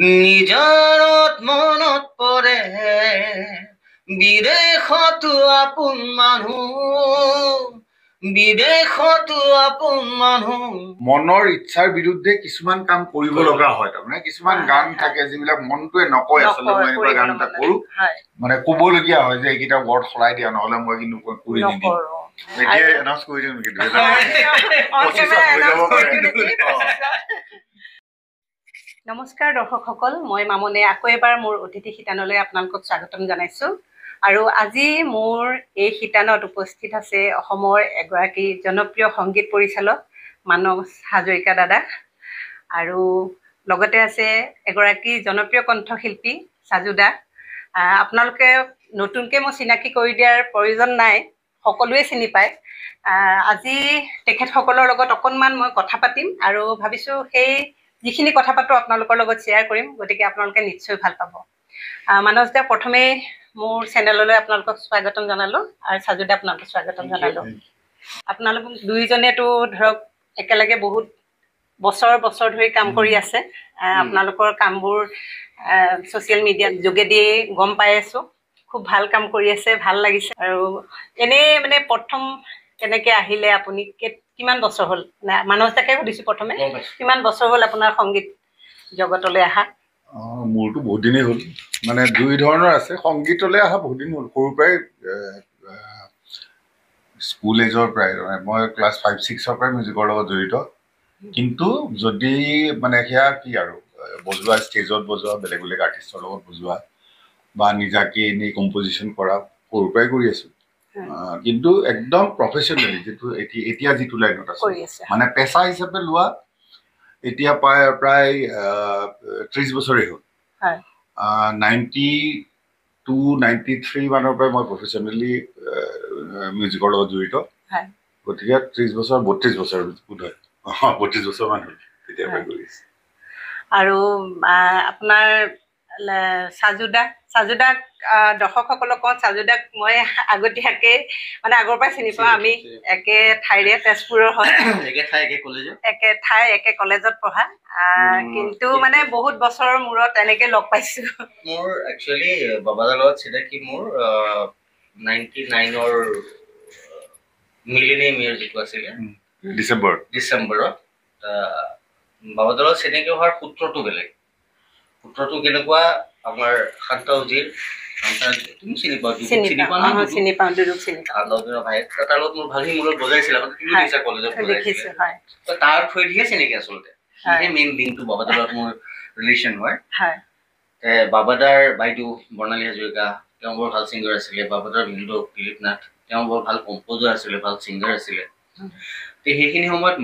নিজাৰত মনত পৰে বিদেশতো আপোন মানুহ বিদেশতো আপোন মানুহ মনৰ ইচ্ছাৰ বিৰুদ্ধে কিছুমান কাম কৰিব লগা হয় তাৰমানে কিছুমান গান থাকে যিবিলাক মনটোৱে নকয় আচলতে মই এনেকুৱা গান এটা কৰো মানে ক'বলগীয়া হয় যে এইকেইটা ৱৰ্ড সলাই দিয়া নহ'লে মই কিন্তু কৰি নিদিম এতিয়া এনাউন্স কৰি দিম নেকি নমস্কাৰ দৰ্শকসকল মই মামনে আকৌ এবাৰ মোৰ অতিথি শিতানলৈ আপোনালোকক স্বাগতম জনাইছোঁ আৰু আজি মোৰ এই শিতানত উপস্থিত আছে অসমৰ এগৰাকী জনপ্ৰিয় সংগীত পৰিচালক মানস হাজৰিকা দাদা আৰু লগতে আছে এগৰাকী জনপ্ৰিয় কণ্ঠশিল্পী সাজু দা আপোনালোকে নতুনকৈ মই চিনাকি কৰি দিয়াৰ প্ৰয়োজন নাই সকলোৱে চিনি পায় আজি তেখেতসকলৰ লগত অকণমান মই কথা পাতিম আৰু ভাবিছোঁ সেই যিখিনি কথা পাতো আপোনালোকৰ লগত শ্বেয়াৰ কৰিম গতিকে আপোনালোকে নিশ্চয় ভাল পাব মানস দা প্ৰথমে মোৰ চেনেললৈ আপোনালোকক স্বাগতম জনালোঁ আৰু সাজু দা আপোনালোকক স্বাগতম জনালোঁ আপোনালোক দুইজনেতো ধৰক একেলগে বহুত বছৰ ধৰি কাম কৰি আছে আপোনালোকৰ কামবোৰ ছ'চিয়েল মিডিয়াত যোগেদি গম পাই আছোঁ খুব ভাল কাম কৰি আছে ভাল লাগিছে আৰু এনেই মানে প্ৰথম কেনেকৈ আহিলে আপুনি কিমান বছৰ হ'ল মানস দাকে সুধিছোঁ প্ৰথমে কিমান বছৰ হ'ল আপোনাৰ সংগীত জগতলৈ অহা মোৰতো বহুত দিনেই হ'ল মানে দুই ধৰণৰ আছে সংগীতলৈ অহা বহুত দিন হ'ল সৰুৰ পৰাই স্কুল এজৰ পৰাই মই ক্লাছ 5-6ৰ পৰাই মিউজিকৰ লগত জড়িত কিন্তু যদি মানে সেয়া কি আৰু বজোৱা ষ্টেজত বজোৱা বেলেগ বেলেগ আৰ্টিষ্টৰ লগত বজোৱা বা নিজাকে এনেই কম্পজিশ্যন কৰা সৰুৰ পৰাই কৰি আছোঁ কিন্তু একদম প্ৰফেচনেলি যিটো এতিয়া যিটো লাইনত আছে মানে পেচা হিচাপে লোৱা এতিয়া প্ৰায় 30 বছৰেই হ'ল 92-93 মানৰ পৰাই মই প্ৰফেচনেলি মিউজিকৰ লগত জড়িত গতিকে 30 বছৰ 32 বছৰ বোধ হয় 32 বছৰমান হ'ল তেতিয়াৰ পৰাই কৰি আছোঁ আৰু আপোনাৰ সাজু দাক দৰ্শকসকলক কওঁ সাজু দাক মই আগতীয়াকৈ মানে আগৰ পৰাই চিনি পাওঁ আমি একে ঠাইৰে তেজপুৰৰ হয় একে কলেজত পঢ়া কিন্তু মানে বহুত বছৰৰ মূৰত এনেকৈ লগ পাইছোঁ মোৰ একচুৱেলি বাবাদাৰ লগত চিনাকি মোৰ 99ৰ মিলেনিয়াম ইয়েৰ যিটো আছিলে ডিচেম্বৰত বাবাদাৰ লগত চিনাকি হোৱাৰ সূত্ৰটো বেলেগ সূত্ৰটো কেনেকুৱা আমাৰ শান্ত উজিৰ তুমি চিনি পাওঁ তাৰ লগত মোৰ ভালহি মূৰত বজাইছিল কলেজত তাৰ থ্ৰুদিহে চিনাকি আচলতে মেইন লিংকটো বাবাদাৰ লগত মোৰ ৰিলেশ্যন হয় বাবাদাৰ বাইদেউ বৰ্ণালী হাজৰিকা তেওঁ বৰ ভাল ছিংগাৰ আছিলে বাবাদাৰ ভিনদেউ দিলীপ নাথ তেওঁ বৰ ভাল কম্প'জাৰ আছিলে ভাল ছিংগাৰ আছিলে সেইখিনি সময়ত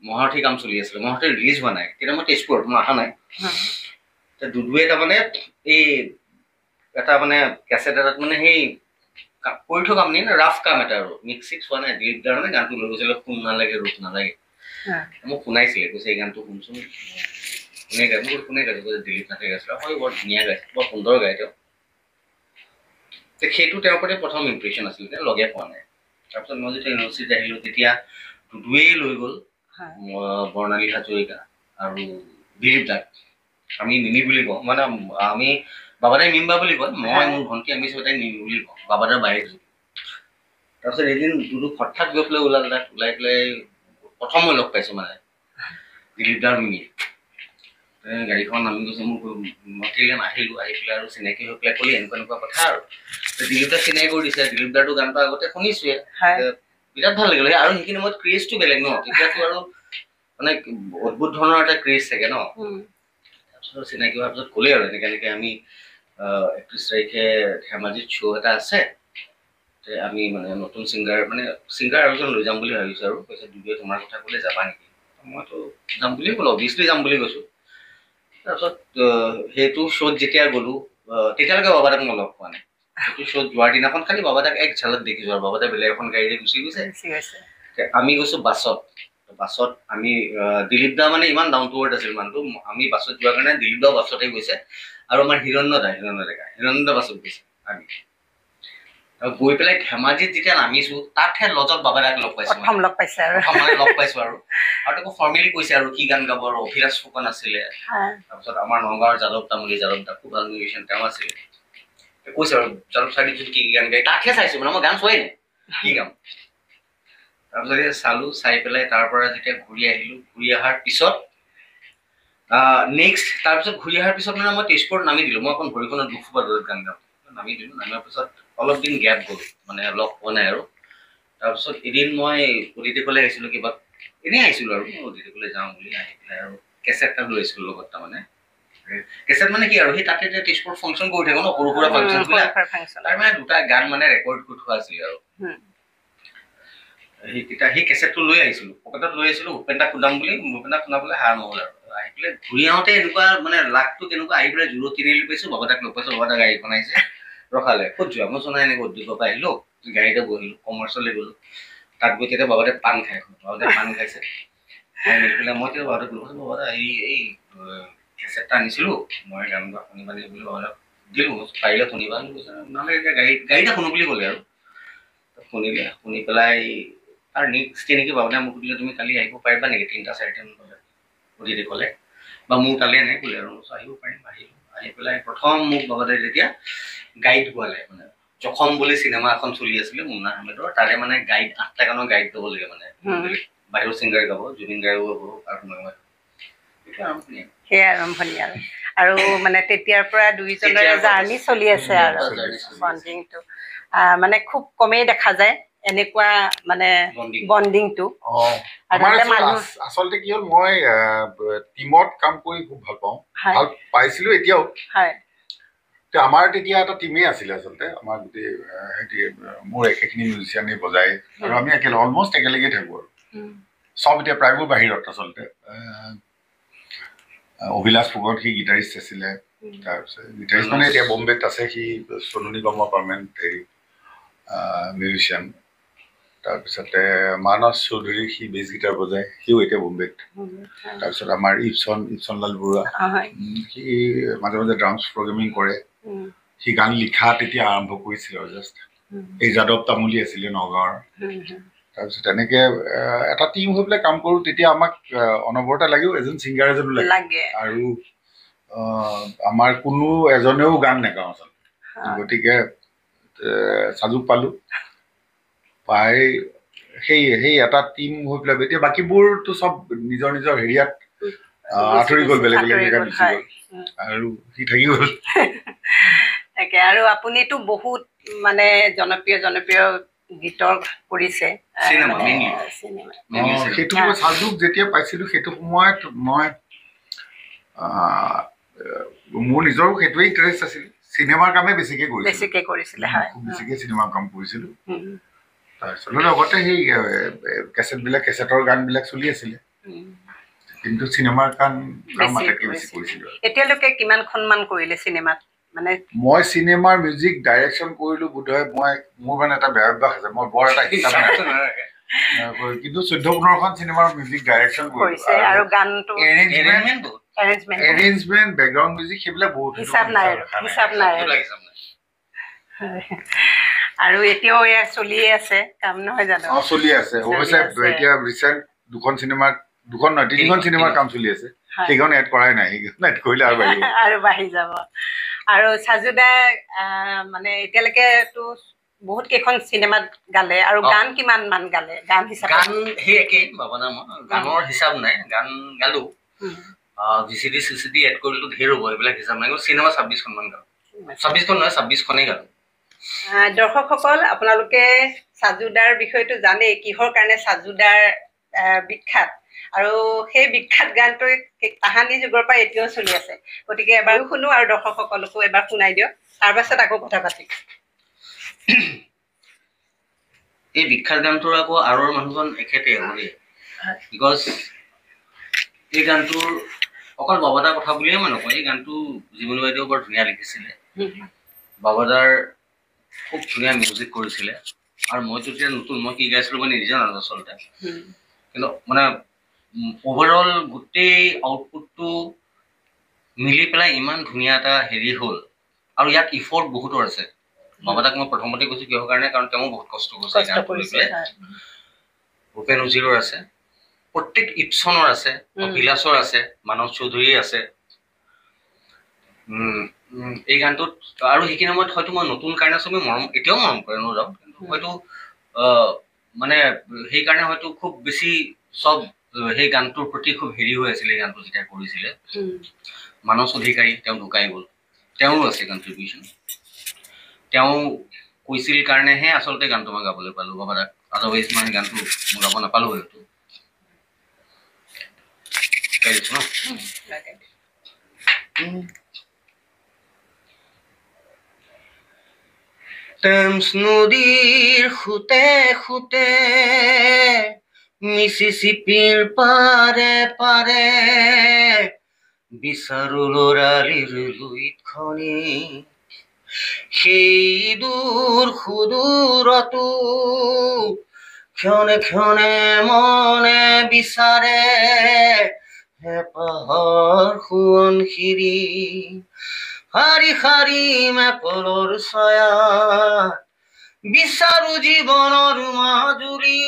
মহাৰথী কাম চলি আছিলে মহাৰথী ৰিলিজ হোৱা নাই তেতিয়া মই তেজপুৰত মই অহা নাই দুদুৱে তাৰমানে এই এটা মানে কেছেট এটাত মানে সেই কৰি থকা মানে ৰাফ কাম এটা আৰু মিক্স হোৱা নাই দিলীপ দাৰ মানে গানটো লৈ গৈছিলে শুন নালাগে ৰূপ নালাগে মোক শুনাইছিলে কৈছে এই গানটো শুনচোন কোনে গাইছে দিলীপ নাথে গাইছিলে হয় বৰ ধুনীয়া গাইছে বৰ সুন্দৰ গাই তেওঁ সেইটো তেওঁৰ প্ৰতি প্ৰথম ইম্প্ৰেশ্যন আছিলে লগে পোৱা নাই তাৰপিছত মই যেতিয়া ইউনিভাৰ্চিটিত আহিলোঁ তেতিয়া দুদুৱেই লৈ গ'ল বৰ্ণালী হাজৰিকা আৰু দিলীপ দাক আমি মিমি বুলি কওঁ মানে আমি বাবাদাই মিম্বা বুলি কয় মই মোৰ ভণ্টি আমি চবেই মিমি বুলি কওঁ বাবাদাৰ বাইক তাৰপিছত এদিন দুদু হঠাৎ গৈ পেলাই ওলাই পেলাই প্ৰথম মই লগ পাইছোঁ মানে দিলীপ দাৰ মিমি গাড়ীখন নামি গৈছে মোক মাতিলে আহিলোঁ আহি পেলাই আৰু চিনাকি হৈ পেলাই ক'লি এনেকুৱা কথা আৰু দিলীপ দাক চিনাকি কৰি দিছে দিলীপ দাৰটো গানটো আগতে শুনিছোৱে বিৰাট ভাল লাগিলে আৰু সেইখিনি সময়ত ক্ৰেজটো বেলেগ ন তেতিয়াতো আৰু মানে অদ্ভুত ধৰণৰ এটা ক্ৰেজ থাকে ন তাৰপিছত চিনাকি হোৱাৰ পিছত ক'লে আৰু এনেকৈ আমি 31 তাৰিখে ধেমাজিত শ্ব' এটা আছে আমি মানে নতুন ছিংগাৰ আৰু এজন লৈ যাম বুলি ভাবিছোঁ আৰু কৈছে দুদুৱে তোমাৰ কথা ক'লে যাবা নেকি মইতো যাম বুলিয়ে ক'লোঁ অভিয়াছলি যাম বুলি কৈছোঁ তাৰপিছত সেইটো শ্ব'ত যেতিয়া গ'লোঁ তেতিয়ালৈকে বাবাদাক মই লগ পোৱা নাই সেইটো শ্ব'ত যোৱাৰ দিনাখন খালি বাবাদাক এক ঝালক দেখিছোঁ আৰু বাবাদাই বেলেগ এখন গাড়ীৰে গুচি গৈছে আমি গৈছোঁ বাছত আমি দিলীপ দা মানে ইমান ডাউন টু আৰ্থ আছিল মানুহটো আমি বাছত যোৱাৰ কাৰণে দিলীপ দাও বাছতে গৈছে আৰু আমাৰ হিৰণ্য দা বাছত গৈছে আমি আৰু গৈ পেলাই ধেমাজিত যেতিয়া নামিছো তাতহে লজত বাবাদাক লগ পাইছো লগ পাইছে আৰু লগ পাইছো আৰু তাকো ফৰ্মেলি কৈছে আৰু কি গান গাব আৰু অভিৰাজ ফুকন আছিলে তাৰপিছত আমাৰ নগাঁৱৰ যাদৱ তামুলী যাদৱ দা খুব ভাল মিউজিচিয়ান তেওঁ আছিলে কৈছে আৰু যাদৱ ছাৰ কি গান গাই তাতহে চাইছো মানে মই গান চোৱাই নাই কি গাম তাৰপিছত চালো চাই পেলাই তাৰ পৰা যেতিয়া ঘূৰি আহিলো ঘূৰি অহাৰ পিছত নেক্সট তাৰপিছত ঘূৰি অহাৰ পিছত মানে মই তেজপুৰত নামি দিলো মই এখন ভৰিখনত দুখ পোৱা দূৰত গান গাম নামি দিলো নামাৰ পিছত অলপ দিন গেপ গ'ল মানে লগ পোৱা নাই আৰু তাৰপিছত এদিন মই অতিথিকলে আহিছিলো কিবা এনেই আহিছিলো আৰু মই অতিথিকলে যাওঁ বুলি আহি পেলাই আৰু কেছেট এটা লৈ আহিছিলো লগত তাৰমানে কেছেট মানে কি আৰু সেই তাতে তেজপুৰ ফাংচন কৰি থাকো ন সৰু সুৰা ফাংচন তাৰ মানে দুটা গান মানে ৰেকৰ্ড কৰি থোৱা আছিলে আৰু সেই কেছেটটো লৈ আহিছিলো পকেটত লৈ আহিছিলো উপেন্দ্ৰা খুন্দাম বুলি উপেন্দ্ৰা খুন্দাবলৈ হাৰ নহ'ল আৰু আহি পেলাই ঘূৰি আহোঁতে এনেকুৱা মানে লাকটো কেনেকুৱা আহি পেলাই জোৰত তিনিআলি পাইছো বাবাদাক লগ পাইছো বাবাদা গাড়ীখন আহিছে ৰখালে ক'ত যোৱা মই চোনা এনেকৈ উদ্যোগৰ পৰা আহিলো গাড়ীতে বহিলো কমাৰ্চলৈ গ'লো তাত গৈ তেতিয়া বাবাদে পাণ খাই বাবাদে পাণ খাইছে খাই মেলি পেলাই মই তেতিয়া বাবাদক গ'লো বাবাদা এই কেছেটটা আনিছিলো মই গান গোৱা শুনিবা নেকি বুলি বাবাদক দিলো পাৰিলে শুনিবা কৈছে নহ'লে এতিয়া গাড়ীতে শুনো বুলি ক'লে আৰু শুনিলে শুনি পেলাই তাৰ নেক্সট নেকি বাবাদে মোক সুধিলে তুমি কালি আহিব পাৰিবা নেকি 3টা 4টামান বজাত অতিথি ক'লে বা মোৰ কালি নাই ক'লে আৰু আহিব পাৰিম আহিলো আহি পেলাই প্ৰথম মোক বাবাদে যেতিয়া গাইড গোৱালে মানে জখম বুলি চিনেমা এখন চলি আছিলে মুন্না আহমেদৰ তাৰে মানে গাইড 8টা গানৰ গাইড গাব লাগে মানে বাহিৰৰ ছিংগাৰ গাব জুবিন গাৰ্গো গাব আৰু মই সেই আৰম্ভণি আৰু মানে তেতিয়াৰ পৰা দুইজনৰে জাৰ্ণি চলি আছে আৰু বণ্ডিংটো মানে খুব কমেই দেখা যায় এনেকুৱা মানে বণ্ডিংটো আচলতে কি হ'ল মই টিমত কাম কৰি খুব ভাল পাওঁ ভাল পাইছিলো এতিয়াও আমাৰ তেতিয়া এটা টিমেই আছিলে আচলতে আমাৰ গোটেই মোৰ একেখিনি মিউজিচিয়ানে বজাই আৰু আমি অলমষ্ট একেলগে থাকো আৰু চব এতিয়া প্ৰায়বোৰ বাহিৰত আচলতে অভিলাষ ফুকন সি গিটাৰিষ্ট আছিলে তাৰপিছত গিটাৰিষ্ট মানে এতিয়া বম্বেত আছে সি সোণু নিগমৰ পাৰ্মানেণ্ট হেৰি মিউজিচিয়ান তাৰপিছতে মানস চৌধুৰী সি বেছ গিটাৰ বজায় সিও এতিয়া বম্বেত তাৰপিছত আমাৰ ইপচনলাল বৰুৱা সি মাজে মাজে ড্ৰামছ প্ৰগ্ৰেমিং কৰে সি গান লিখা তেতিয়া আৰম্ভ কৰিছিল আৰু জাষ্ট এই যাদৱ তামুলী আছিলে নগাঁৱৰ তাৰপিছত তেনেকে এটা টিম হৈ পেলাই কাম কৰোঁ তেতিয়া আমাক অনবৰতে লাগেও এজন ছিংগাৰ এজনো লাগে আৰু আমাৰ কোনো এজনেও গান নেগাওঁ আচলতে গতিকে চাজুক পালোঁ পাই সেই এটা টিম হৈ পেলাই এতিয়া বাকীবোৰতো চব নিজৰ নিজৰ হেৰিয়াত আঁতৰি গ'ল বেলেগ বেলেগ জেগাত গুচি গ'ল আৰু সি থাকি গ'ল তাকে আৰু আপুনিতো বহুত মানে জনপ্ৰিয় গীতৰ কৰিছে সেইটো মই চাজুক যেতিয়া পাইছিলোঁ সেইটো সময়ত মই মোৰ নিজৰো সেইটোৱে ইণ্টাৰেষ্ট আছিল চিনেমাৰ কামে বেছিকে কৰিছিলে বেছিকে চিনেমাৰ কাম কৰিছিলোঁ তাৰপিছত লগতে সেই কেছেটৰ গানবিলাক চলি আছিলে কিন্তু চিনেমাৰ কাম আটাইতকৈ বেছি কৰিছিলোঁ এতিয়ালৈকে কিমানখনমান কৰিলে চিনেমাত মানে মই চিনেমাৰ মিউজিক ডাইৰেকশ্যন কৰিলোঁ বোধহয় মোৰ মানে এটা বেয়া অভ্যাস আছে মই বৰ এটা হিচাপ নাই কিন্তু 14-15খন চিনেমাৰ মিউজিক ডাইৰেকশ্যন কৰিছে আৰু গানটো এৰেঞ্জমেণ্ট বেকগ্ৰাউণ্ড মিউজিক সেইবিলাক বহুত হিচাপ নাই আৰু এতিয়াও এয়া চলিয়ে আছে কাম নহয় জানো চলি আছে অৱশ্যে এতিয়া ৰিচেণ্ট 2খন নহয় 3খন চিনেমাৰ কাম চলি আছে সেইখন এড কৰাই নাই সেইখন এড কৰিলে আৰু বাঢ়ি যাব আৰু সাজুদা মানে এতিয়ালৈকেতো বহুত কেইখন চিনেমাত গালে আৰু গান কিমান মান গালে গান হিচাপে গান সেই একেই ভাবনা মই গানৰ হিচাপ নাই গান গালো ভিচিডি চিচিডি এড কৰিলো ঢেৰ হ'ব এইবিলাক হিচাপ নাই চিনেমা 26খনমান গালো 26খন নহয় 26খনেই গালো দৰ্শকসকল আপোনালোকে সাজুদাৰ বিষয়টো জানেই কিহৰ কাৰণে সাজুদাৰ বিখ্যাত আৰু সেই বিখ্যাত গানটোৰ কাহানী যুগৰ পৰা এতিয়াও চলি আছে গতিকে এবাৰো শুনো আৰু দৰ্শকসকলকো এবাৰ শুনাই দিয়ক তাৰপাছত আকৌ কথা পাতিম এই বিখ্যাত গানটোৰ আকৌ আৰৰ মানুহজন এখেতে হ'ব বিকজ এই গানটোৰ অকল বাবাদাৰ কথা বুলিয়ে মই নকওঁ এই গানটো জীবন বাইদেউ বৰ ধুনীয়া লিখিছিলে বাবাদাৰ খুব ধুনীয়া মিউজিক কৰিছিলে আৰু মই তেতিয়া নতুন মই কি গাইছিলোঁ মই নিজে নাজানো আচলতে কিন্তু মানে অভাৰঅল গোটেই আউটপুটটো মিলি পেলাই ইমান ধুনীয়া এটা হেৰি হ'ল আৰু ইয়াত ইফৰ্ট বহুতৰ আছে বাবাদাক মই প্ৰথমতে কৈছোঁ কিহৰ কাৰণে, কাৰণ তেওঁ বহুত কষ্ট কৰিছে। ভূপেন উজিৰৰ আছে, প্ৰত্যেক ইপছনৰ আছে, বিলাসৰ আছে, মানৱ চৌধুৰীৰ আছে। এই গানটোত আৰু সেইখিনি সময়ত হয়তো মই নতুন কাৰণে চবেই এতিয়াও মৰম কৰে নোযাওঁ, কিন্তু হয়তো মানে সেইকাৰণে হয়তো খুব বেছি চব সেই গানটোৰ প্ৰতি খুব হেৰি হৈ আছিলে। এই গানটো যেতিয়া কৰিছিলে মানস অধিকাৰী, তেওঁ ঢুকাই গ'ল, তেওঁৰো আছে কণ্ট্ৰিবিউশ্যন। তেওঁ কৈছিল কাৰণেহে আচলতে গানটো মই গাবলৈ পালোঁ বাবাদাক, আদাৰৱাইজ মই গানটো মই গাব নাপালোঁ হয়তো। টেমছ নদীৰ খুঁটে খুঁটে মিছিছিপিৰ পাৰে পাৰে বিচাৰো লৰালিৰ লুইতখনি, সেই দূৰ সুদূৰতো ক্ষণে ক্ষণে মনে বিচাৰে হেঁপাহৰ সোৱণশিৰি, শাৰী শাৰী মেপলৰ ছায়া বিচাৰো জীৱনৰ মাজুলী,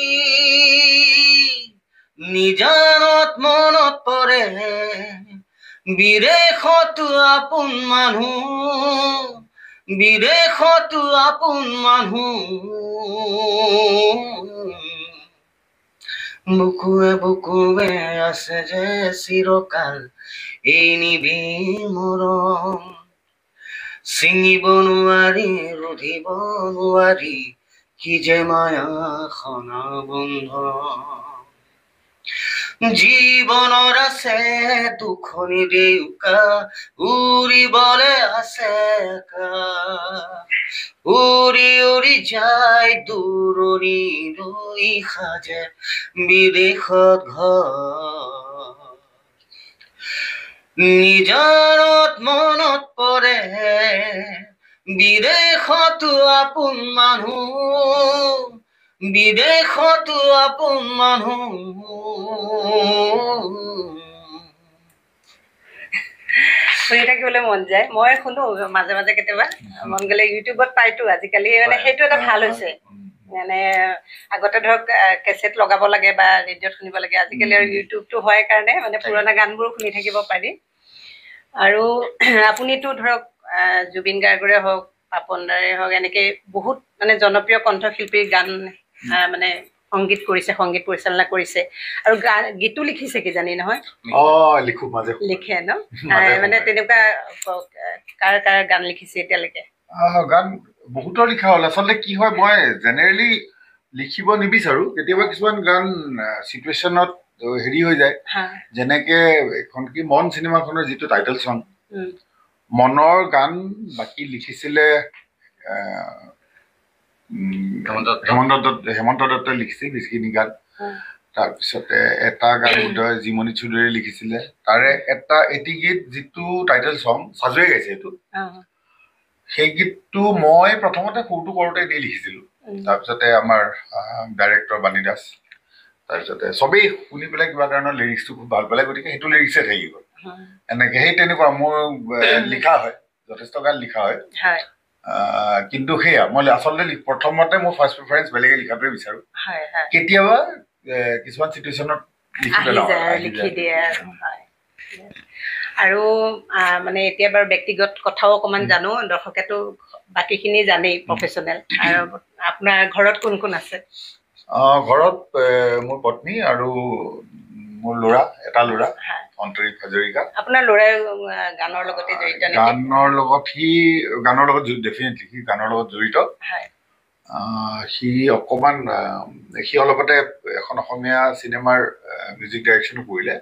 নিজানত মনত পৰে বিদেশতো আপোন মানুহ, বিদেশতো আপোন মানুহ, বুকুৱে বুকুৱে আছে যে চিৰকাল এই নিবিড় মৰম, ছিঙিব নোৱাৰি ৰুধিব নোৱাৰি কি যে মায়া সনা বন্ধন, জীৱনৰ আছে দুখনি দেউকা উৰিবলে আছে উৰি উৰি যায় দূৰণিলৈ সাজে বিদেশত ঘৰ, নিজানত মনত পৰে বিদেশতো আপোন মানুহ, বিদেশতো আপোন মানুহ। শুনি থাকিবলৈ মন যায়, মই শুনো মাজে মাজে কেতিয়াবা মন গ'লে ইউটিউবত পাইতো আজিকালি, মানে সেইটো এটা ভাল হৈছে। মানে আগতে ধৰক কেছেট লগাব লাগে বা ৰেডিঅ'ত শুনিব লাগে, আজিকালি আৰু ইউটিউবটো হয় কাৰণে মানে পুৰণা গানবোৰ শুনি থাকিব পাৰি। আৰু আপুনিতো ধৰক জুবিন গাৰ্গৰে হওক, পাপন দাৰে হওক, এনেকৈ বহুত মানে জনপ্ৰিয় কণ্ঠশিল্পীৰ গান মানে সংগীত কৰিছে, সংগীত পৰিচালনা কৰিছে, আৰু গীতো লিখিছে কিজানি নহয়? লিখো, মাজে লিখে ন? মানে তেনেকুৱা কাৰ কাৰ গান লিখিছে এতিয়ালৈকে? গান বহুতৰ লিখা হ'ল। আচলতে কি হয়, মই জেনেৰেলি লিখিব নিবিচাৰো, কেতিয়াবা কিছুমান গান চিটুৱেশ্যনত হেৰি হৈ যায়, যেনেকে এখন কি মন চিনেমাখনৰ যিটো টাইটেল চং, মনৰ গান বাকী লিখিছিলে হেমন্ত দত্তই লিখিছিল যিখিনি গান। তাৰপিছতে এটা গান বোধহয় জিমণি চৌধুৰীয়ে লিখিছিলে, তাৰে এটি গীত যিটো টাইটেল চং চাজুৱে গাইছে, এইটো সেই গীতটো মই প্ৰথমতে সুৰটো কৰোঁতে দি লিখিছিলো। তাৰপিছতে আমাৰ ডাইৰেক্টৰ বাণী দাস, তাৰপিছতে চবেই শুনি পেলাই কিবা কাৰণত লিৰিক্সটো খুব ভাল পালে, গতিকে সেইটো লিৰিক্সে থাকি গ'ল। এনেকে সেই তেনেকুৱা মোৰ লিখা হয়, যথেষ্ট গান লিখা হয়। কিন্তু সেয়া মই আচলতে প্ৰথমতে মোৰ ফাৰ্ষ্ট প্ৰিফাৰেঞ্চ বেলেগে লিখাটোৱে বিচাৰো। কেতিয়াবা কিছুমান চিটুৱেশ্যনত লিখি দিয়ে। আৰু মানে এতিয়া বাৰু ব্যক্তিগত কথাও অকণমান জানো, দৰ্শকেতো বাকীখিনি জানেই প্ৰফেচনেল। আৰু আপোনাৰ ঘৰত কোন কোন আছে? ঘৰত মোৰ পত্নী আৰু মোৰ ল'ৰা, এটা ল'ৰা অন্তৰীপ হাজৰিকা। আপোনাৰ ল'ৰাই গানৰ লগতে জড়িত? গানৰ লগত ডেফিনেটলি সি গানৰ লগত জড়িত। সি অকণমান সি অলপতে এখন অসমীয়া চিনেমাৰ মিউজিক ডাইৰেকশ্যনো কৰিলে,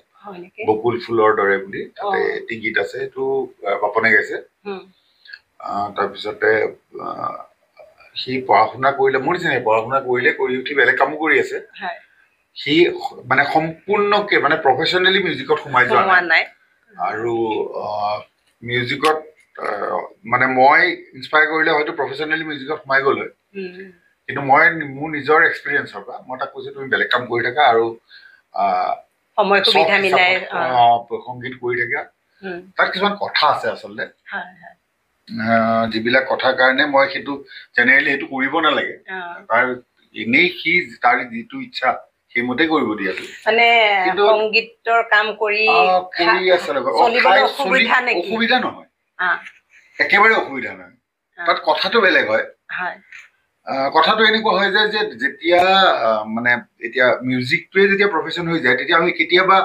বকুল ফুলৰ দৰে বুলি, তাতে এটি গীত আছে, সেইটো পাপনে গাইছে। তাৰপিছতে সি পঢ়া শুনা কৰিলে, মোৰ নিচিনাই পঢ়া শুনা কৰিলে, কৰি উঠি বেলেগ কামো কৰি আছে। সি মানে সম্পূৰ্ণকে মানে প্ৰফেচনেলি মিউজিকত সোমাই যোৱা নাই। আৰু মিউজিকত মানে মই ইনস্পায়াৰ কৰিলে হয়তো প্ৰফেচনেলি মিউজিকত সোমাই গ'ল হয়, কিন্তু মই মোৰ নিজৰ এক্সপিৰিয়েঞ্চৰ পৰা মই তাক কৈছোঁ তুমি বেলেগ কাম কৰি থাকা আৰু সংগীত কৰি থাকা। তাত কিছুমান কথা আছে আচলতে, যিবিলাক কথাৰ কাৰণে মই সেইটো জেনেৰেলি সেইটো কৰিব নালাগে তাৰ এনেই সি তাৰ যিটো ইচ্ছা সেইমতে কৰিব দিয়াটো মানে সংগীতৰ কাম কৰি অসুবিধা নহয় একেবাৰে অসুবিধা নহয় তাত কথাটো বেলেগ হয় কথাটো এনেকুৱা হয় যে যেতিয়া মানে এতিয়া মিউজিকটোৱে যেতিয়া প্ৰফেশ্যন হৈ যায় তেতিয়া আমি কেতিয়াবা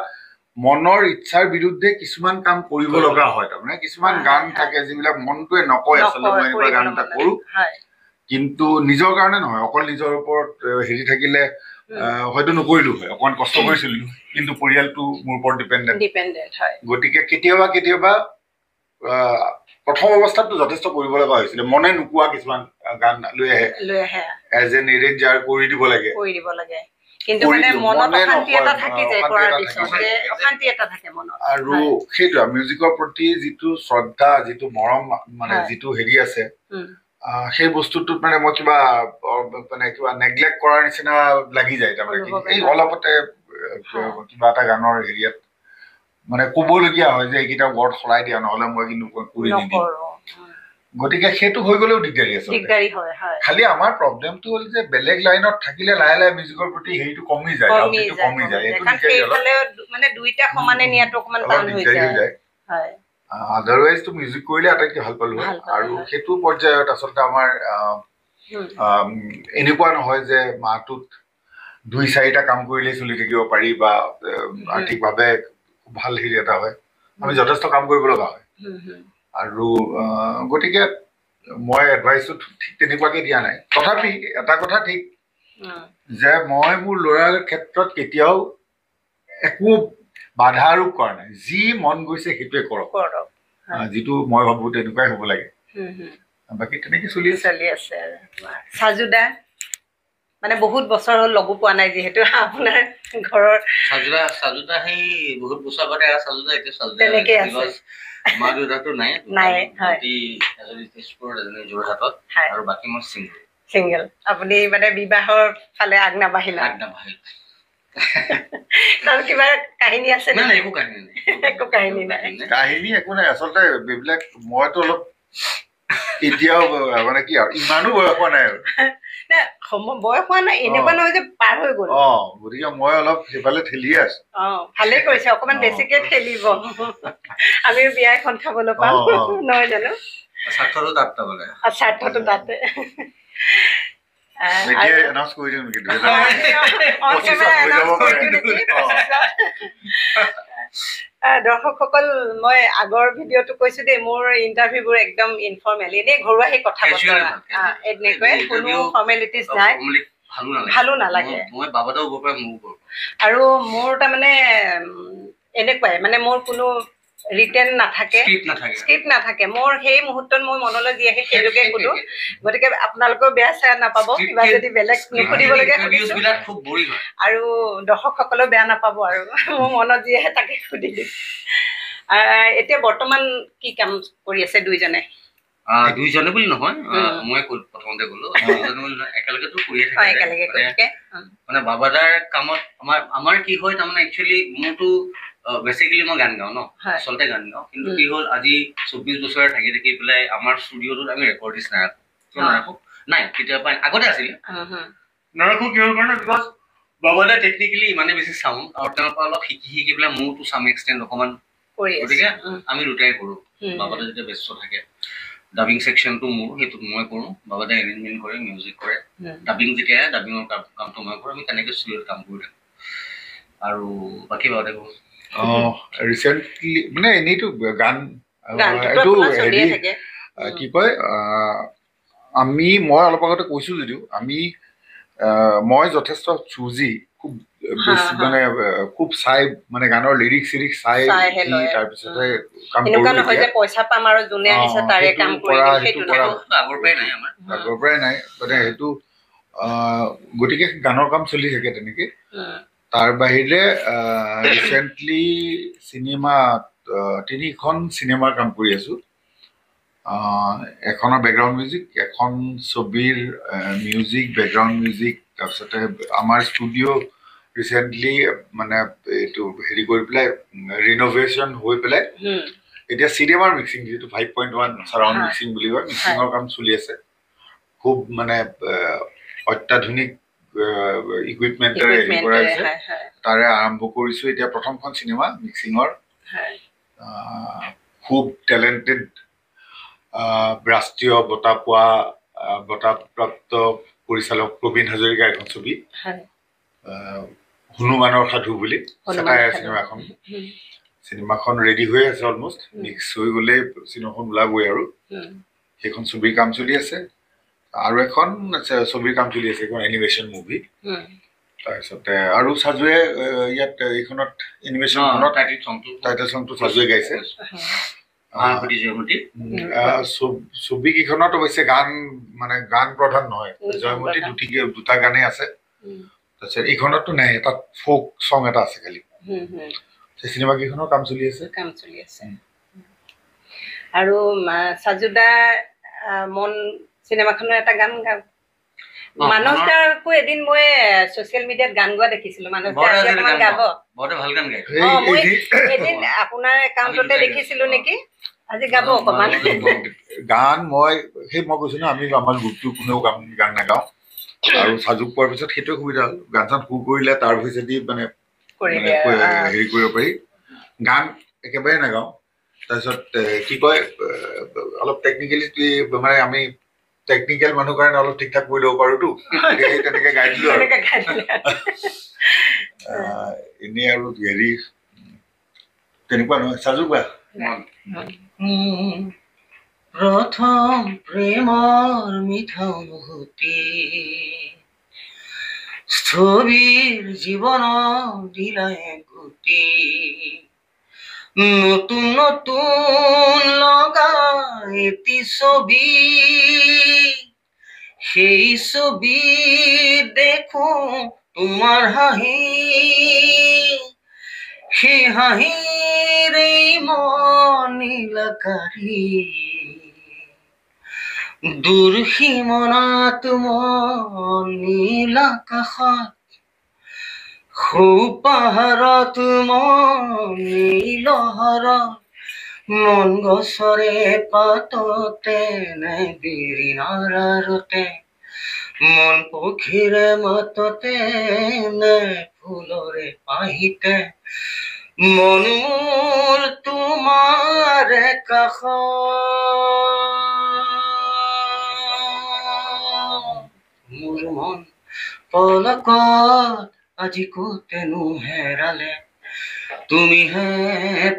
মনৰ ইচ্ছাৰ বিৰুদ্ধে কিছুমান কাম কৰিব লগা হয় তাৰমানে কিছুমান গান থাকে যিবিলাক মনটোৱে নকয় আচলতে মই এনেকুৱা গান এটা কৰো কিন্তু নিজৰ কাৰণে নহয় অকল নিজৰ ওপৰত হেৰি থাকিলে হয়তো নকৰিলো হয় অকণমান কষ্ট কৰিছিলো কিন্তু পৰিয়ালটো মোৰ ওপৰত ডিপেণ্ডেণ্ট হয় গতিকে কেতিয়াবা কেতিয়াবা প্ৰথম অৱস্থাতটো যথেষ্ট কৰিব লগা হৈছিলে মনে নোকোৱা কিছুমান গান লৈ আহে এজ এন এৰেঞ্জাৰ কৰি দিব লাগে কিন্তু মানে মনত অশান্তি এটা থাকি যায় কৰাৰ পিছত অশান্তি এটা থাকে মনত আৰু সেইটো মিউজিকৰ প্ৰতি যিটো শ্ৰদ্ধা যিটো মৰম মানে যিটো হেৰি আছে সেই বস্তুটোত মানে মই কিবা নেগলেক্ট কৰাৰ নিচিনা লাগি যায় তাৰমানে এই অলপতে কিবা এটা গানৰ হেৰিয়াত মানে ক'বলগীয়া হয় যে এইকেইটা ৱৰ্ড সলাই দিয়া নহ'লে মই কিন্তু কৰি নিদিম গতিকে সেইটো হৈ গ'লেও দিগদাৰী আছে খালি আমাৰ প্ৰব্লেমটো হ'ল যে বেলেগ লাইনত থাকিলে লাহে লাহে মিউজিকৰ প্ৰতি হেৰিটো কমি যায় আদাৰৱাইজটো মিউজিক কৰিলে আটাইতকৈ ভাল পালো আৰু সেইটো পৰ্যায়ত আচলতে আমাৰ এনেকুৱা নহয় যে মাহটোত 2-4টা কাম কৰিলেই চলি থাকিব পাৰি বা আৰ্থিকভাৱে ভাল হেৰি এটা হয় আমি যথেষ্ট কাম কৰিব লগা হয় আৰু গতিকে মই এডভাইচটো ঠিক তেনেকুৱাকে দিয়া নাই তথাপি এটা কথা ঠিক যে মই মোৰ ল'ৰাৰ ক্ষেত্ৰত কেতিয়াও একো বাধা আৰোপ কৰা নাই যি মন গৈছে সেইটোৱে কৰক যিটো মই ভাবো তেনেকুৱাই হ'ব লাগে বাকী তেনেকে চলি আছে সাজুদা মানে বহুত বছৰ হ'ল লগো পোৱা নাই যিহেতু আপোনাৰ ঘৰৰ সাজুদা সেই বহুত বছৰ আগতে সাজুদা এতিয়া সাজুদা তেনেকে আছে মা দেউতাটো নাই যোৰহাটত আৰু বাকী মই চিংগল আপুনি মানে বিবাহৰ ফালে আগ নাবাঢ়িল তাৰ কিবা কাহিনী আছে একো কাহিনী একো নাই আচলতে এইবিলাক মইতো অলপ এতিয়াও মানে কি আৰু ইমানো বয়স হোৱা নাই আৰু বয়স হোৱা নাই এনেকুৱা নহয় যে পাৰ হৈ গ'ল গতিকে মই অলপ সেইফালে ঠেলিয়ে আছো ভালেই কৰিছে অকমান বেছিকে ঠেলিব আমিও বিয়া এখন খাবলৈ পাম নহয় জানো স্বাৰ্থটো তাতে দৰ্শকসকল মই আগৰ ভিডিঅ'টো কৈছো দেই মোৰ ইণ্টাৰভিউবোৰ একদম ইনফৰ্মেল এনেই ঘৰুৱা সেই কথা বতৰা এনেকৈ কোনো ফৰ্মেলিটিজ নাই ভালো নালাগে আৰু মোৰ তাৰমানে এনেকুৱাই মানে মোৰ কোনো ৰিটেন নাথাকে স্ক্ৰিপ্ট নাথাকে মোৰ সেই মুহূৰ্তত মই মনলৈ যি আহে সেইটোকে সুধো গতিকে আপোনালোকেও বেয়া চেয়া নাপাব কিবা যদি বেলেগ নুসুধিবলগীয়া আৰু দৰ্শকসকলেও বেয়া নাপাব আৰু মোৰ মনত যি আহে তাকে সুধি দিম এতিয়া বৰ্তমান কি কাম কৰি আছে দুইজনে বুলি নহয় মই প্ৰথমতে গলো একেলগেতো কৰিয়ে থাকে মানে বাবাদাৰ কামত আমাৰ কি হয় তাৰমানে একচুৱেলি মোৰতো বেচিকেলি মই গান গাওঁ ন আচলতে গান গাওঁ কিন্তু কি হ'ল আজি 24 বছৰ থাকি থাকি পেলাই আমাৰ ষ্টুডিঅ'টোত আমি ৰেকৰ্ডিষ্ট নাৰাখো নাই কেতিয়াবা আগতে আছিলে নাৰাখো কিহৰ কাৰণে বিকজ বাবাদাৰ টেকনিকেলি ইমানে বেছি চাউণ্ড আৰু তেওঁৰ পৰা অলপ শিকি পেলাই মোৰতো চাম এক্সটেণ্ট অকণমান গতিকে আমি দুটাই কৰোঁ বাবাদাৰ যেতিয়া ব্যস্ত থাকে ডাবিং সেকশনটো মোৰ সেইটোত মই কৰোঁ বাবাদাই এৰেঞ্জমেণ্ট কৰে মিউজিক কৰে ডাবিং যেতিয়া আহে ডাবিঙৰ কামটো মই কৰোঁ আমি তেনেকৈ ষ্টুডিঅ'ত কাম কৰি থাকোঁ আৰু বাকী বাবাদাই কৰোঁ ৰিচেণ্টলি মানে এনেইতো গান এইটো হেৰি কি কয় মই অলপ আগতে কৈছোঁ যদিও মই যথেষ্ট চুজি খুব বেছি মানে খুব চাই মানে গানৰ লিৰিক্স চাই তাৰপিছতে কাম আগৰ পৰাই নাই মানে সেইটো গতিকে গানৰ কাম চলি থাকে তেনেকে তাৰ বাহিৰে ৰিচেণ্টলি চিনেমা 3খন চিনেমাৰ কাম কৰি আছো এখনৰ বেকগ্ৰাউণ্ড মিউজিক এখন ছবিৰ মিউজিক বেকগ্ৰাউণ্ড মিউজিক তাৰপিছতে আমাৰ ষ্টুডিঅ' ৰিচেণ্টলি মানে এইটো হেৰি কৰি পেলাই ৰিন'ভেশ্যন হৈ পেলাই এতিয়া চিনেমাৰ মিক্সিং যিটো 5.1 সাৰাউণ্ড মিক্সিং বুলি কয় মিক্সিঙৰ কাম চলি আছে খুব মানে অত্যাধুনিক ইকুইপমেণ্টেৰে হেৰি কৰা হৈছে তাৰে আৰম্ভ কৰিছোঁ এতিয়া প্ৰথমখন চিনেমা মিক্সিঙৰ খুব টেলেণ্টেড ৰাষ্ট্ৰীয় বঁটাপ্ৰাপ্ত পৰিচালক প্ৰবীণ হাজৰিকাৰ এখন ছবি হনুমানৰ সাধু বুলি চেটায়াৰ চিনেমা এখন চিনেমাখন ৰেডি হৈ আছে অলমষ্ট মিক্স হৈ গ'লে চিনেমাখন ওলাবই আৰু সেইখন ছবিৰ কাম চলি আছে আৰু এখন ছবিৰ কাম চলি আছে এখন এনিমেশ্যন মুভি তাৰপিছতে আৰু সাজুৱে ইয়াত এইখনত এনিমেশ্যনখনত টাইটেল চংটো সাজুৱে গাইছে ছবিকেইখনত অৱশ্যে গান মানে গান প্ৰধান নহয় জয়মতী দুটা গানেই আছে তাৰপিছত এইখনতো নাই তাত ফোক চং এটা আছে খালি চিনেমা কেইখনৰ কাম চলি আছে আৰু সাজুদা মন চিনেমাখনৰ এটা গান গাব মানস দাকো এদিন মই ছচিয়েল মিডিয়াত গান গোৱা দেখিছিলো মানস দা অকমান গাব মই এদিন আপোনাৰ একাউণ্টতে দেখিছিলো নেকি আজি গাব অকমান গান মই কৈছো ন আমি আমাৰ গ্ৰুপটো কোনেও গান নাগাওঁ আৰু সাজুক পোৱাৰ পিছত সেইটোৱে সুবিধা হ'ল গান চান সুৰ কৰিলে তাৰ পিছতেই মানে হেৰি কৰিব পাৰি গান একেবাৰে নাগাওঁ তাৰপিছত কি কয় অলপ টেকনিকেলি মানে আমি টেকনিকেল মানুহ কাৰণে অলপ ঠিক ঠাক কৰি ল'ব পাৰোঁতো তেনেকৈ গাই দিলোঁ আৰু এনেই আৰু হেৰি তেনেকুৱা নহয় সাজু কোৱা প্ৰথম প্ৰেমৰ মিঠা অনুভূতি স্থবিৰ জীৱনৰ দিলাই গুটি নতুন নতুন লগা এটি ছবি সেই ছবি দেখো তোমাৰ হাঁহি সেই হাঁহিৰে মন নীলাকাৰী দূৰ সীমনাত মন নীল আকাশত সৌ পাহাৰত মন নীল হৰত মন গছৰে পাততে নে বিৰিণাৰ আৰতে মন পক্ষীৰে মাততে নে ফুলৰে পাহিতে মন মোৰ তোমাৰ কাষ মোৰ মন পলকত আজি কোতেনো হেৰালে তুমিহে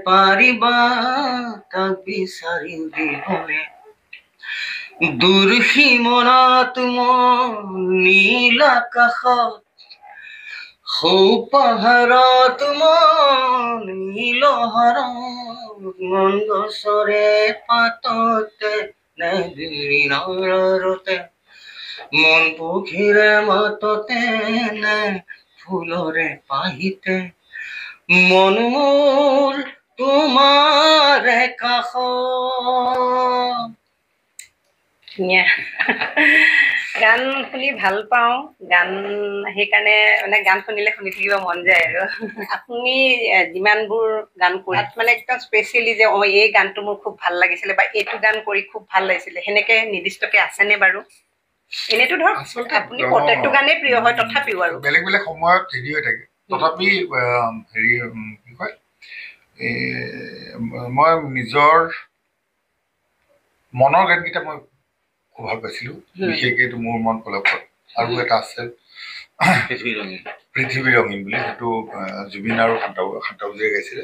পাৰিবা তাক বিচাৰি দিবলে দূৰ সীমনাত মন নীল আকাশত সৌ পাহাৰত মন নীল হৰত মন গছৰে পাততে নে বিৰিণাৰ আৰতে মন পক্ষীৰে মাততে নে ফুলৰে পাহিতে মন মোৰ তোমাৰ কাষ গান শুনি ভাল পাওঁ গান সেইকাৰণে মানে গান শুনিলে শুনি থাকিব মন যায় আৰু আপুনি যিমানবোৰ গান কৰি মানে একদম স্পেচিয়েলি যে এই গানটো মোৰ খুব ভাল লাগিছিলে বা এইটো গান কৰি খুব ভাল লাগিছিলে সেনেকে নিৰ্দিষ্টকে আছেনে বাৰু এনেতো ধৰক আপুনি প্ৰত্যেকটো গানেই প্ৰিয় হয় তথাপিও আৰু বেলেগ বেলেগ সময়ত হেৰি হৈ থাকে তথাপি হেৰি কি কয় মই নিজৰ মনৰ গানকেইটা মই খুব ভাল পাইছিলোঁ বিশেষকৈ এইটো মোৰ মন পলকত আৰু এটা আছে পৃথিৱী ৰঙীন বুলি সেইটো জুবিন আৰু শান্তাবুজিয়ে গাইছিলে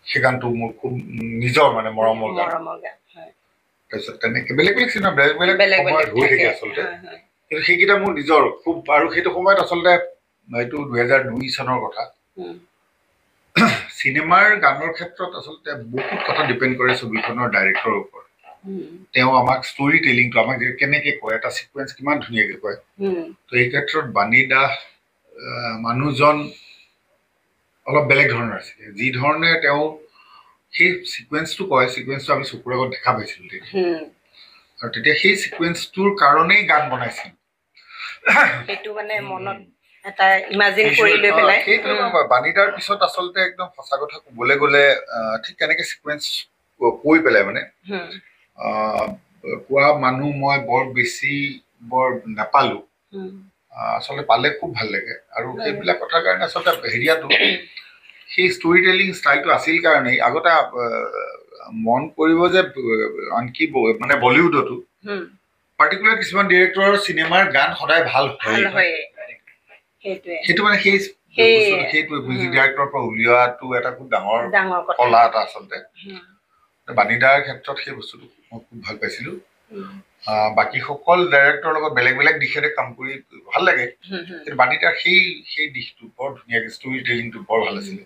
সেই গানটো মোৰ খুব নিজৰ মানে মৰমৰ গান তাৰপিছত তেনেকৈ বেলেগ বেলেগ চিনেমা বেলেগ বেলেগ সময়ত হৈ থাকে আচলতে কিন্তু সেইকেইটা মোৰ নিজৰ খুব আৰু সেইটো সময়ত আচলতে এইটো 2002 চনৰ কথা চিনেমাৰ গানৰ ক্ষেত্ৰত আচলতে বহুত কথা ডিপেণ্ড কৰে ছবিখনৰ ডাইৰেক্টৰৰ ওপৰত তেওঁ আমাক ষ্টৰি টেলিংটো আমাক কেনেকৈ কয় এটা ছিকুৱেঞ্চ কিমান ধুনীয়াকৈ কয় তো এই ক্ষেত্ৰত বাণী দাস মানুহজন অলপ বেলেগ ধৰণৰ আছিলে যি ধৰণে তেওঁ সেই ছিকুৱেঞ্চটো কয় ছিকুৱেঞ্চটো আমি চকুৰ আগত দেখা পাইছিলোঁ আৰু তেতিয়া সেই ছিকুৱেঞ্চটোৰ কাৰণেই গান বনাইছিল সেইটো মানে মনত এটা ইমাজিন কৰি লৈ পেলাই সেইটো বাণীদাৰ পিছত আচলতে একদম সঁচা কথা ক'বলৈ গ'লে ঠিক তেনেকে চিকুৱেঞ্চ কৈ পেলাই মানে কোৱা মানুহ মই বৰ বেছি নাপালো আচলতে পালে খুব ভাল লাগে আৰু সেইবিলাক কথাৰ কাৰণে আচলতে হেৰিয়াটো সেই ষ্টৰি টেলিং ষ্টাইলটো আছিল কাৰণেই আগতে মন কৰিব যে আনকি মানে বলিউডতো পাৰ্টিকুলাৰ কিছুমান ডিৰেক্টৰৰ চিনেমাৰ গান সদায় ভাল হয় সেইটো মানে সেইটো মিউজিক ডাইৰেক্টৰৰ পৰা উলিওৱাটো এটা খুব ডাঙৰ কলা এটা আচলতে বাণীদাৰ ক্ষেত্ৰত সেই বস্তুটো মই খুব ভাল পাইছিলো বাকী সকল ডাইৰেক্টৰৰ লগত বেলেগ বেলেগ দিশেৰে কাম কৰি ভাল লাগে কিন্তু বাণীদাৰ সেই দিশটো বৰ ধুনীয়াকে ষ্টৰি টেলিংটো বৰ ভাল আছিলে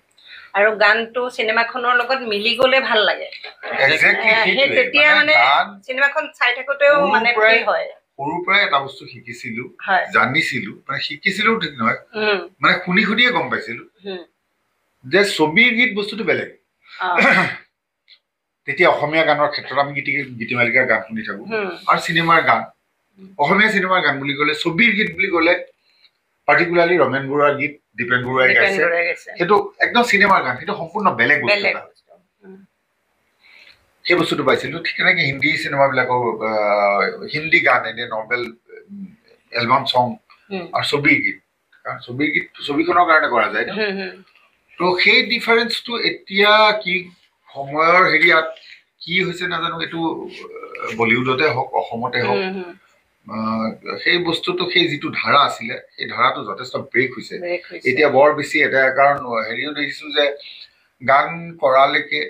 আৰু গানটো চিনেমাখনৰ লগত মিলি গ'লে ভাল লাগে তেতিয়া মানে চিনেমাখন চাই থাকোতেও মানে কি হয় সৰুৰ পৰাই এটা বস্তু শিকিছিলো জানিছিলো মানে শিকিছিলো ঠিক নহয় মানে শুনি শুনিয়ে গম পাইছিলো যে ছবিৰ গীত বস্তুটো বেলেগ তেতিয়া অসমীয়া গানৰ ক্ষেত্ৰত আমি গীতিমালিকাৰ গান শুনি থাকো আৰু চিনেমাৰ গান অসমীয়া চিনেমাৰ গান বুলি ক'লে ছবিৰ গীত বুলি ক'লে পাৰ্টিকুলাৰলি ৰমেন বৰুৱাৰ গীত দীপেন বৰুৱাই গাইছে সেইটো একদম চিনেমাৰ গান সেইটো সম্পূৰ্ণ বেলেগ বস্তু এটা সেই বস্তুটো পাইছিলো ঠিক তেনেকে হিন্দী চিনেমাবিলাকৰ হিন্দী গান এনে নৰ্মেল এলবাম চং আৰু ছবিৰ গীত কাৰণ ছবিৰ গীতটো ছবিখনৰ কাৰণে কৰা যায় তো সেই ডিফাৰেঞ্চটো এতিয়া কি সময়ৰ হেৰিয়াত কি হৈছে নাজানো এইটো বলিউডতে হওক অসমতে হওক সেই বস্তুটো সেই যিটো ধাৰা আছিলে সেই ধাৰাটো যথেষ্ট ব্ৰেক হৈছে এতিয়া বৰ বেছি এটা কাৰণ হেৰিও দেখিছো যে গান কৰালৈকে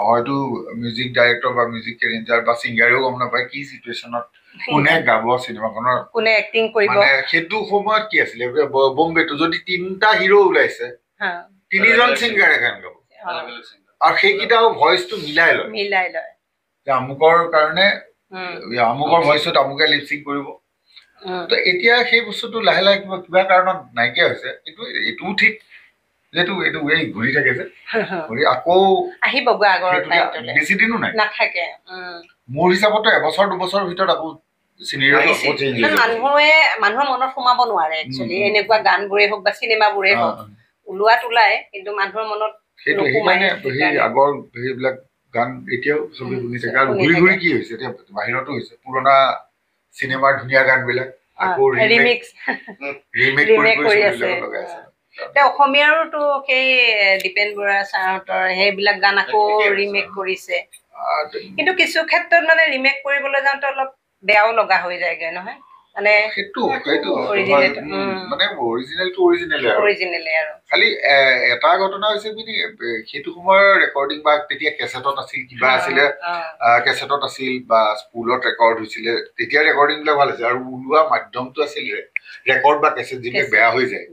হয়তো মিউজিক ডাইৰেক্টৰ বা মিউজিক এৰেঞ্জাৰ বা ছিংগাৰেও গম নাপায় কি চিটুৱেশ্যনত কোনে গাব চিনেমাখনৰ কোনে এক্টিং কৰিব মানে সেইটো সময়ত কি আছিলে বম্বেটো যদি 3টা হিৰো ওলাইছে 3জন ছিংগাৰে গান গাব আৰু সেইকেইটাও ভইচটো মিলাই লয় যে আমুকৰ কাৰণে আমুকৰ ভইচত আমুকে লিপচিং কৰিব তো এতিয়া সেই বস্তুটো লাহে লাহে কিবা কাৰণত নাইকিয়া হৈছে কিন্তু এইটোও ঠিক যেটো এইটো এই ঘূৰি থাকে যে ঘূৰি আকৌ আহিব আগৰ টাইমটোলে বেছি দিনো নাই নাথাকে মোৰ হিচাপতে এবছৰ দুবছৰৰ ভিতৰত আকৌ মানুহৰ মনত সোমাব নোৱাৰে একচুৱেলি এনেকুৱা গানবোৰে হওক বা চিনেমাবোৰে হওক ওলোৱাত কিন্তু মানুহৰ মনত আগৰ সেইবিলাক গান এতিয়াও চবে শুনি থাকে আৰু ঘূৰি ঘূৰি কি হৈছে এতিয়া বাহিৰতো হৈছে পুৰণা চিনেমাৰ ধুনীয়া গানবিলাক আকৌ ৰিমেক কৰি আছে অসমীয়াৰোতো সেই দীপেন বৰুৱা ছাৰহঁতৰ সেইবিলাক গান আকৌ ৰিমেক কৰিছে কিন্তু কিছু ক্ষেত্ৰত মানে ৰিমেক কৰিবলৈ যাওঁতে অলপ বেয়াও লগা হৈ যায়গৈ নহয় মানে খালি এটা ঘটনা হৈছে সেইটো সময়ৰ ৰেকৰ্ডিং বা তেতিয়া কেছেটত আছিল কিবা আছিলে কেছেটত আছিল বা স্কুলত ৰেকৰ্ড হৈছিলে তেতিয়া ৰেকৰ্ডিং বিলাক ভাল আছিল আৰু ওলোৱা মাধ্যমটো আছিল ৰেকৰ্ড বা কেছেট যিবিলাক বেয়া হৈ যায়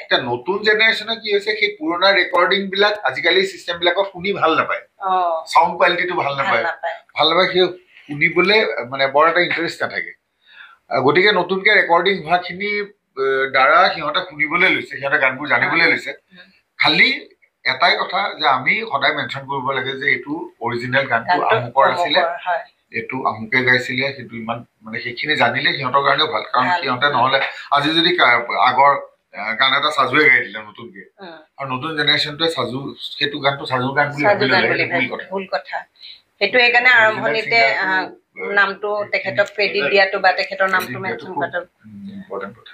এতিয়া নতুন জেনেৰেশ্যনে কি হৈছে সেই পুৰণা ৰেকৰ্ডিং বিলাক আজিকালি চিষ্টেম বিলাকত শুনি ভাল নাপায় চাউণ্ড কোৱালিটিটো ভাল নাপায় সেই শুনিবলৈ মানে বৰ এটা ইণ্টাৰেষ্ট নাথাকে গতিকে নতুনকে ৰেকৰ্ডিং হোৱাখিনি দ্বাৰা সিহঁতে শুনিবলৈ লৈছে সিহঁতে গানবোৰ জানিবলৈ লৈছে খালি এটাই কথা যে আমি সদায় মেনশ্যন কৰিব লাগে যে এইটো অৰিজিনেল গানটো আমুকৰ আছিলে এইটো আমুকে গাইছিলে সেইটো ইমান মানে সেইখিনি জানিলে সিহঁতৰ কাৰণেও ভাল কাৰণ সিহঁতে নহ'লে আজি যদি আগৰ গান এটা সাজুৱে গাই দিলে নতুনকে আৰু নতুন জেনেৰেশ্যনটোৱে সাজু সেইটো গানটো সাজু গান বুলি ভুল কথা সেইটো সেইকাৰণে আৰম্ভণিতে নামটো তেখেতক ক্ৰেডিট দিয়াটো বা তেখেতৰ নামটো মেনশ্যন কৰাটো ইম্পৰ্টেণ্ট কথা